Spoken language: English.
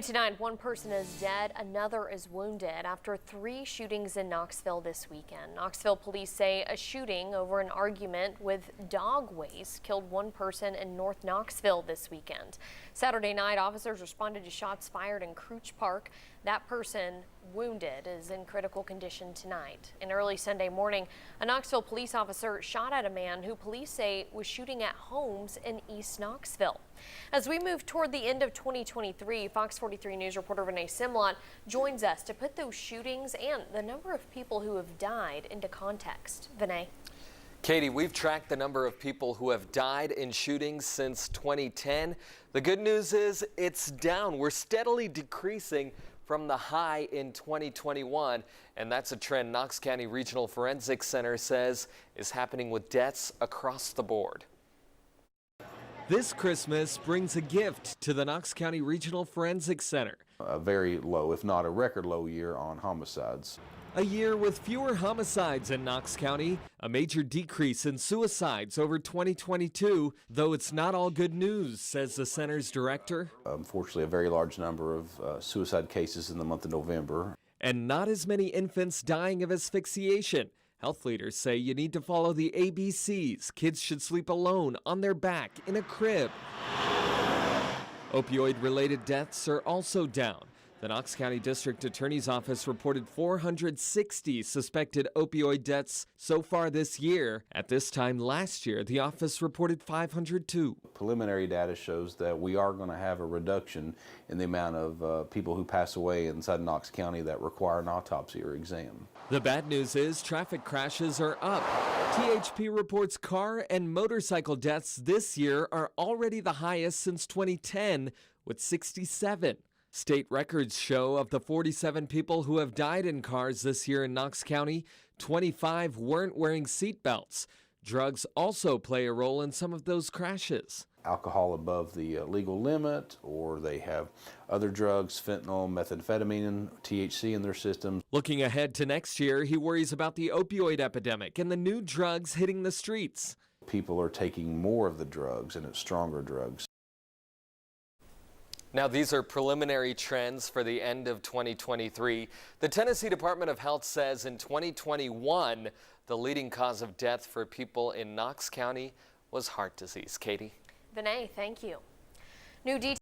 Tonight, one person is dead, another is wounded after 3 shootings in Knoxville this weekend. Knoxville police say a shooting over an argument with dog waste killed one person in North Knoxville this weekend. Saturday night, officers responded to shots fired in Crouch Park. That person, wounded, is in critical condition tonight. And early Sunday morning, a Knoxville police officer shot at a man who police say was shooting at homes in East Knoxville. As we move toward the end of 2023, Fox 43 News reporter Renee Simlot joins us to put those shootings and the number of people who have died into context. Vinay. Katie, we've tracked the number of people who have died in shootings since 2010. The good news is it's down. We're steadily decreasing from the high in 2021, and that's a trend Knox County Regional Forensics Center says is happening with deaths across the board. This Christmas brings a gift to the Knox County Regional Forensics Center. A very low, if not a record low year on homicides. A year with fewer homicides in Knox County, a major decrease in suicides over 2022, though it's not all good news, says the center's director. Unfortunately, a very large number of suicide cases in the month of November. And not as many infants dying of asphyxiation. Health leaders say you need to follow the ABCs. Kids should sleep alone, on their back, in a crib. Opioid-related deaths are also down. The Knox County District Attorney's Office reported 460 suspected opioid deaths so far this year. At this time last year, the office reported 502. Preliminary data shows that we are going to have a reduction in the amount of people who pass away inside Knox County that require an autopsy or exam. The bad news is traffic crashes are up. THP reports car and motorcycle deaths this year are already the highest since 2010, with 67. State records show of the 47 people who have died in cars this year in Knox County, 25 weren't wearing seat belts. Drugs also play a role in some of those crashes. Alcohol above the legal limit, or they have other drugs, fentanyl, methamphetamine, and THC in their systems. Looking ahead to next year, he worries about the opioid epidemic and the new drugs hitting the streets. People are taking more of the drugs, and it's stronger drugs. Now, these are preliminary trends for the end of 2023. The Tennessee Department of Health says in 2021, the leading cause of death for people in Knox County was heart disease. Katie? Vinay, thank you. New details.